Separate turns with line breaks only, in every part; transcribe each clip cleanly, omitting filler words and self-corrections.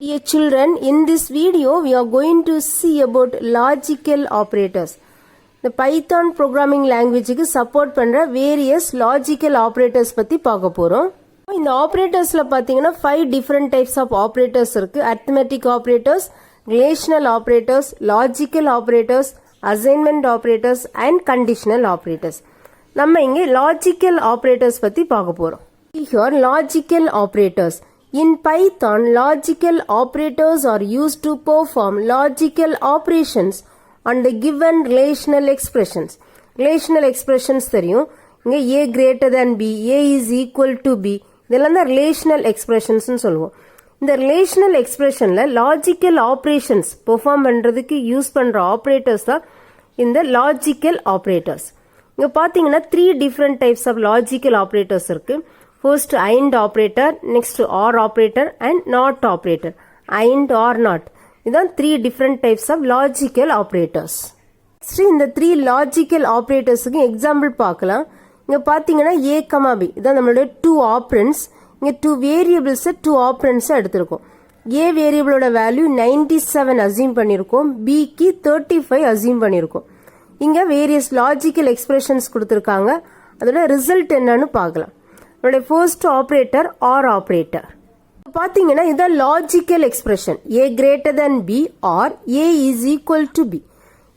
Dear children, in this video we are going to see about logical operators. The Python programming language க்கு support பண்ற various logical operators பத்தி பார்க்க போறோம். இந்த ஆபரேட்டர்ஸ்ல பாத்தீங்கன்னா 5 different types of operators இருக்கு. Arithmetic operators, relational operators, logical operators, assignment operators and conditional operators. நம்ம இங்க logical operators பத்தி பார்க்க போறோம். Here logical operators. In Python, logical operators are used to perform logical operations on the given relational expressions. Relational expressions தெரியும். இங்க a greater than b, a is equal to b. இதெல்லாம் தான் relational expressions னு சொல்லுவோம். இந்த relational expressionல logical operations perform பண்றதுக்கு use பண்ற operators தான் இந்த logical operators. இங்க பாத்தீங்கன்னா 3 different types of logical operators இருக்கு. First AND operator, next OR operator and NOT operator. AND or NOT. இதான் 3 different types of logical operators. Next இந்த 3 logical operatorsக்கு example பார்க்கலாம். இங்க பாத்தீங்கன்னா a, b. இதான் நம்மளுடைய 2 operands. இங்க 2 variables 2 operands எடுத்திருக்கோம். a variableோட வேல்யூ 97 assume பண்ணிருக்கோம். b க்கு 35 assume பண்ணிருக்கோம். இங்க various logical expressions கொடுத்திருக்காங்க. அதோட ரிசல்ட் என்னன்னு பார்க்கலாம். நம்மளுடைய first operator OR operator. பாத்தீங்கன்னா இதான் logical expression a greater than b or a is equal to b.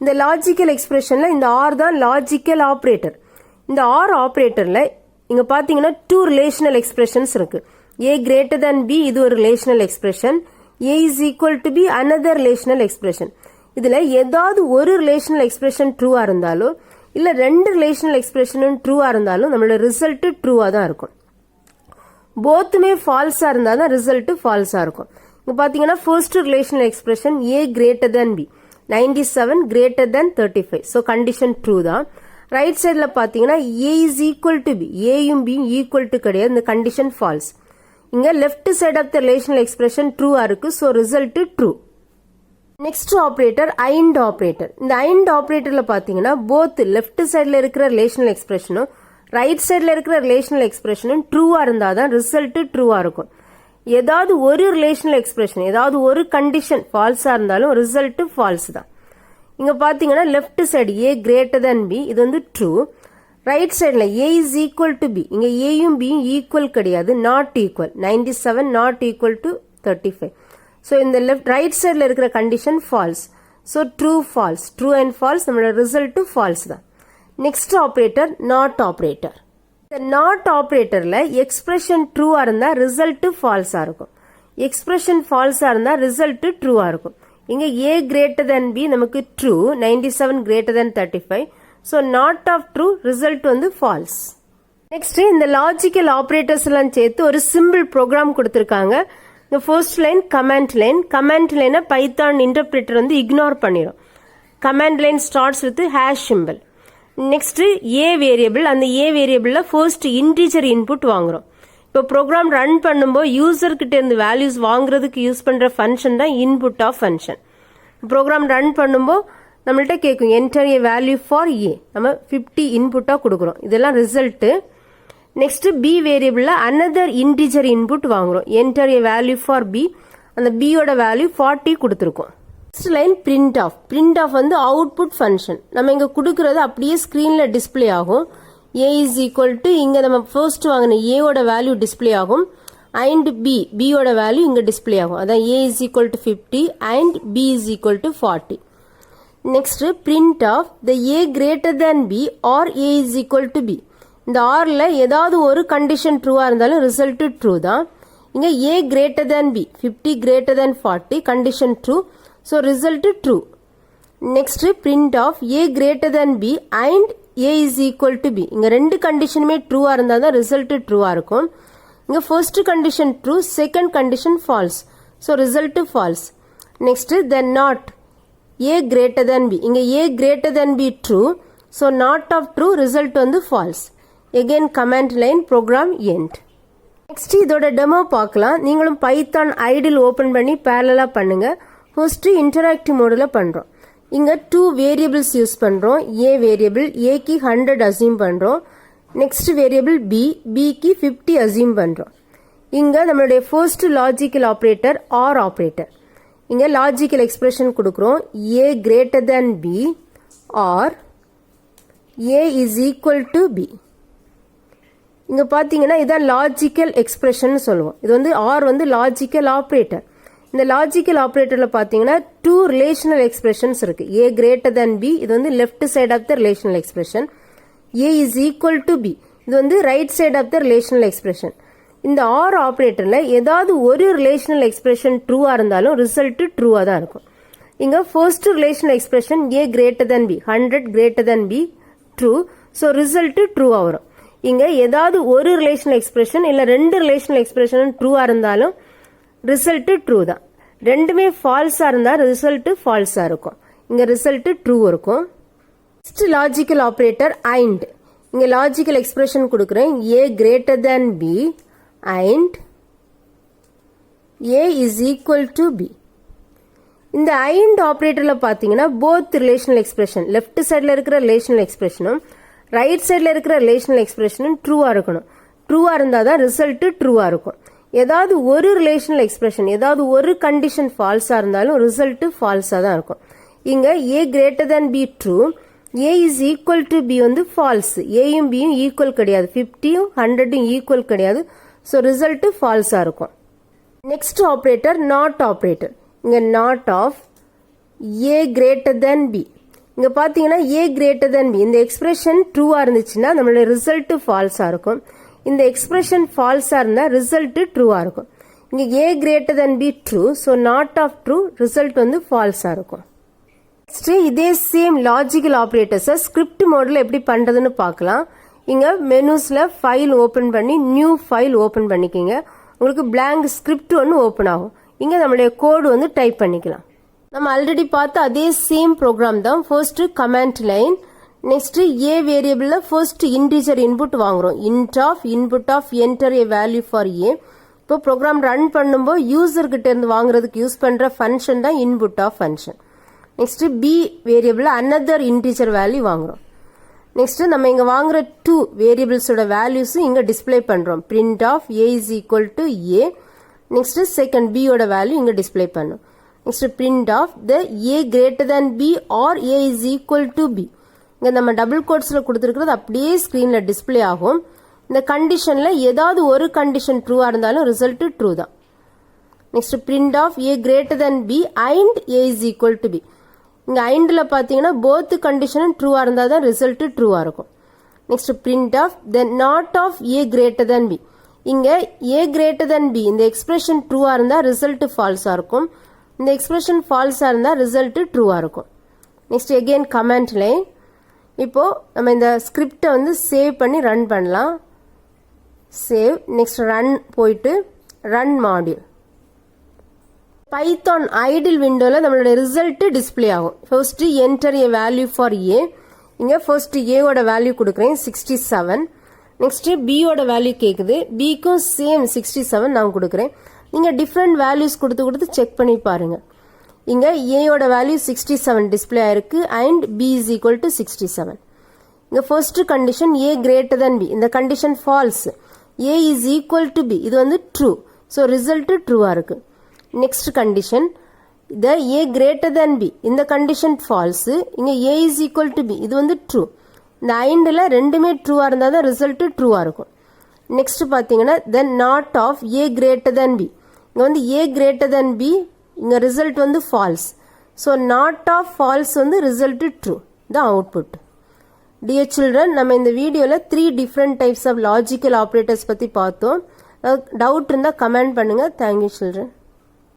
இந்த logical expressionல இந்த or தான் logical operator. இந்த OR operatorல இங்க பாத்தீங்கன்னா 2 relational expressions இருக்கு. a greater than b இது ஒரு relational expression, a is equal to b another relational expression. இதுல ஏதாவது ஒரு relational expression true ஆ இருந்தாலும் இல்ல ரெண்டு ரிலேஷனல் எக்ஸ்பிரஷனும் ட்ரூவா இருந்தாலும் நம்மளோட ரிசல்ட் ட்ரூவா தான் இருக்கும். போத்துமே ஃபால்ஸா இருந்தா தான் ரிசல்ட் ஃபால்ஸா இருக்கும். இங்க பாத்தீங்கன்னா first relational expression a greater than b, 97 greater than 35. So condition true தான். ரைட் சைடுல பாத்தீங்கன்னா a is equal to b, aயும் b ஈக்குவல் டு கிடையாது. இந்த கண்டிஷன் ஃபால்ஸ். இங்க left side of the relational expression ட்ரூவா இருக்கு. So result true. Next operator AND operator. இந்த AND ஆபரேட்டர்ல பாத்தீங்கன்னா போத் லெஃப்ட் சைடுல இருக்கிற ரிலேஷனல் எக்ஸ்பிரஷனும் ரைட் சைடுல இருக்கிற ரிலேஷனல் எக்ஸ்பிரஷனும் ட்ரூவா இருந்தாதான் ரிசல்ட் ட்ரூவா இருக்கும். ஏதாவது ஒரு ரிலேஷனல் எக்ஸ்பிரஷன் ஏதாவது ஒரு கண்டிஷன் ஃபால்ஸா இருந்தாலும் ரிசல்ட் ஃபால்ஸ் தான். இங்க பாத்தீங்கன்னா left side a greater than b இது வந்து ட்ரூ. ரைட் சைடுல a is equal to b இங்க aயும் bயும் ஈக்குவல் கிடையாது, not equal. 97 not equal to 35. So in the left right sideல இருக்கிற condition false. So true false. True and false நம்மளோட result false தான். Next operator not operator. இந்த not operatorல expression true ஆ இருந்தா result false ஆ இருக்கும். Expression false ஆ இருந்தா result true ஆ இருக்கும். இங்க a greater than b நமக்கு true, 97 greater than 35. So not of true result வந்து false. Next இந்த logical operators எல்லாம் சேர்த்து ஒரு simple program கொடுத்திருக்காங்க. The first line command line. Command line Python interpreter வந்து ignore பண்ணிரும். Command line starts with hash symbol. Next a variable. அந்த a variableல first integer input வாங்குறோம். இப்போ program run பண்ணும்போது user கிட்ட இருந்து values வாங்குறதுக்கு யூஸ் பண்ற function தான் input of function. program run பண்ணும்போது நம்மள்ட்ட கேக்கும் enter a value for a. நம்ம 50 input கொடுக்கிறோம். இதெல்லாம் result. Next b variable another integer input வாங்குறோம். enter a value for b. அந்த b ஓட வேல்யூ 40 கொடுத்திருக்கோம். Next line print off. Print off வந்து output function. நம்ம இங்க கொடுக்கிறது அப்படியே ஸ்கிரீன்ல டிஸ்ப்ளே ஆகும். a is equal to இங்க நம்ம first வாங்குன a ஓட வேல்யூ டிஸ்ப்ளே ஆகும் and b ஓட வேல்யூ இங்க டிஸ்ப்ளே ஆகும். அதான் a is equal to 50 and b is equal to 40. Next print off the a greater than b or a is equal to b. இந்த ஆர்ல ஏதாவது ஒரு கண்டிஷன் ட்ரூவா இருந்தாலும் ரிசல்ட் ட்ரூ தான். இங்க a greater than b, 50 greater than 40 condition true. So result true. Next print of a greater than b and a is equal to b. இங்க ரெண்டு கண்டிஷனுமே ட்ரூவா இருந்தா தான் ரிசல்ட் ட்ரூவா இருக்கும். இங்க first condition true, second condition false. So result false. Next then not a greater than b. இங்க a greater than b true. So not of true result வந்து false. Again command line program end. Next இதோட demo பார்க்கலாம். நீங்களும் Python idle open பண்ணி parallel பண்ணுங்க. First interactive modeல பண்றோம். இங்க 2 variables யூஸ் பண்றோம். a variable a க்கு 100 assume பண்றோம். Next variable b க்கு 50 assume பண்றோம். இங்க நம்மளுடைய first logical operator R operator. இங்க லாஜிக்கல் எக்ஸ்பிரஷன் கொடுக்கிறோம் a greater than b or a is equal to b. இங்க பாத்தீங்கன்னா இதான் லாஜிக்கல் எக்ஸ்பிரஷன் சொல்லுவோம். இது வந்து ஆர் வந்து லாஜிக்கல் ஆப்ரேட்டர். இந்த லாஜிக்கல் ஆப்ரேட்டர்ல பாத்தீங்கன்னா டூ ரிலேஷனல் எக்ஸ்பிரஷன்ஸ் இருக்கு. a greater than b இது வந்து left side of the relational expression. a is equal to b இது வந்து right side of the relational expression. இந்த ஆர் ஆப்ரேட்டர்ல ஏதாவது ஒரு ரிலேஷனல் எக்ஸ்பிரஷன் ட்ரூவா இருந்தாலும் ரிசல்ட் ட்ரூவா தான் இருக்கும். இங்க first relational expression a greater than b 100 greater than b true. So result ட்ரூவா வரும். இங்க ஏதாவது ஒரு ரிலேஷனல் எக்ஸ்பிரஷன் இல்ல ரெண்டு ரிலேஷனல் எக்ஸ்பிரஷன் ட்ரூவா இருந்தாலும் ரிசல்ட் ட்ரூ தான். ரெண்டுமே ஃபால்ஸா இருந்தா ரிசல்ட் ஃபால்ஸா இருக்கும். இங்க ரிசல்ட் ட்ரூ இருக்கும். Next logical operator and. இங்க லாஜிக்கல் எக்ஸ்பிரஷன் கொடுக்கிறேன் a greater than b and a is equal to b. இந்த ஐண்ட் ஆப்ரேட்டர்ல பாத்தீங்கன்னா போத் ரிலேஷனல் எக்ஸ்பிரஷன் லெஃப்ட் சைட்ல இருக்கிற ரிலேஷனல் எக்ஸ்பிரஷனும் ரைட் சைட்ல இருக்கிற ரிலேஷனல் எக்ஸ்பிரஷனும் ட்ரூவா இருக்கணும். ட்ரூவா இருந்தாதான் ரிசல்ட் ட்ரூவா இருக்கும். ஏதாவது ஒரு ரிலேஷனல் எக்ஸ்பிரஷன் ஏதாவது ஒரு கண்டிஷன் ஃபால்ஸா இருந்தாலும் ரிசல்ட் ஃபால்ஸா தான் இருக்கும். இங்க a greater than b true, a is equal to b வந்து ஃபால்ஸ். ஏயும் பியும் ஈக்குவல் கிடையாது, 50யும் 100யும் ஈக்குவல் கிடையாது. ஸோ ரிசல்ட் ஃபால்ஸா இருக்கும். Next operator not operator. இங்க not of a greater than b. இங்க பாத்தீங்கன்னா a greater than b இந்த எக்ஸ்பிரஷன் ட்ரூவா இருந்துச்சுன்னா நம்மளோட ரிசல்ட் ஃபால்ஸா இருக்கும். இந்த எக்ஸ்பிரஷன் ஃபால்ஸா இருந்தா ரிசல்ட் ட்ரூவா இருக்கும். இங்க a greater than b true, so not of true, result வந்து ஃபால்ஸா இருக்கும். நெக்ஸ்ட் இதே சேம் லாஜிக்கல் ஆப்ரேட்டர்ஸை ஸ்கிரிப்ட் மோட்ல எப்படி பண்றதுன்னு பார்க்கலாம். இங்க மெனுஸ்ல ஃபைல் ஓபன் பண்ணி நியூ ஃபைல் ஓபன் பண்ணிக்கிங்க. உங்களுக்கு blank ஸ்கிரிப்ட் ஒன்று ஓபன் ஆகும். இங்க நம்மளுடைய கோடு வந்து டைப் பண்ணிக்கலாம். நம்ம ஆல்ரெடி பார்த்த அதே சேம் ப்ரோக்ராம் தான். First comment line, next a வேரியபிள்ல ஃபர்ஸ்ட் இன்டிஜர் இன்புட் வாங்குறோம். Input of enter a value for a. இப்போ ப்ரோக்ராம் ரன் பண்ணும்போது யூசர் கிட்ட இருந்து வாங்குறதுக்கு யூஸ் பண்ற ஃபங்க்ஷன் தான் input of function. Next b வேரியபிள்ல அனதர் இன்டிஜர் வேல்யூ வாங்குறோம். நெக்ஸ்ட் நம்ம இங்க வாங்குற டூ வேரியபிள்ஸோட வேல்யூஸ் இங்க டிஸ்பிளே பண்றோம். Print of a is equal to a. Next second b ஓட வேல்யூ இங்க டிஸ்பிளே பண்ணும். Next print of the a greater than b or a is equal to b. இங்க நம்ம டபுள் கோட்ஸ்ல கொடுத்திருக்கிறது அப்படியே ஸ்கிரீன்ல டிஸ்பிளே ஆகும். இந்த கண்டிஷன்ல ஏதாவது ஒரு கண்டிஷன் ட்ரூவா இருந்தாலும் ரிசல்ட் ட்ரூ தான். Next print of a greater than b and a is equal to b. இங்க ஐண்ட்ல பாத்தீங்கன்னா போத் கண்டிஷனும் ட்ரூவா இருந்தா தான் ரிசல்ட் ட்ரூவா இருக்கும். Next print of the not of a greater than b. இங்க a greater than b இந்த expression ட்ரூவா இருந்தா ரிசல்ட் ஃபால்ஸா இருக்கும். இந்த எக்ஸ்பிரஷன் ஃபால்ஸா இருந்தா ரிசல்ட் ட்ரூவா இருக்கும். Next again comment line. இப்போ நம்ம இந்த ஸ்கிரிப்டை வந்து சேவ் பண்ணி ரன் பண்ணலாம். சேவ். நெக்ஸ்ட் ரன் போயிட்டு ரன் மாடியூல். பைத்தான் ஐடில் விண்டோல நம்மளோட ரிசல்ட் டிஸ்பிளே ஆகும். First enter a value for a. இங்க ஃபர்ஸ்ட் a ஓட வேல்யூ கொடுக்குறேன் 67. நெக்ஸ்ட் b ஓட வேல்யூ கேக்குது. b க்கும் சேம் 67 நான் கொடுக்குறேன். நீங்க டிஃபரெண்ட் வேல்யூஸ் கொடுத்து செக் பண்ணி பாருங்க. இங்க a ஓட வேல்யூ 67 டிஸ்பிளே ஆயிருக்கு and b is equal to 67. இங்க first condition a greater than b இந்த condition falls. a is equal to b இது வந்து ட்ரூ. ஸோ ரிசல்ட் ட்ரூவா இருக்கு. Next condition the a greater than b இந்த condition false. இங்க a is equal to b இது வந்து true. இந்த ஐண்ட்ல ரெண்டுமே ட்ரூவா இருந்தா தான் ரிசல்ட் ட்ரூவா இருக்கும். நெக்ஸ்ட் பாத்தீங்கன்னா the not of a greater than b இங்க வந்து a greater than b இங்க ரிசல்ட் வந்து false. So not of false வந்து ரிசல்ட் ட்ரூ தான் அவுட்புட். Dear children, நம்ம இந்த வீடியோல 3 different types of logical operators பத்தி பார்த்தோம். டவுட் இருந்தா கமெண்ட் பண்ணுங்க. Thank you children.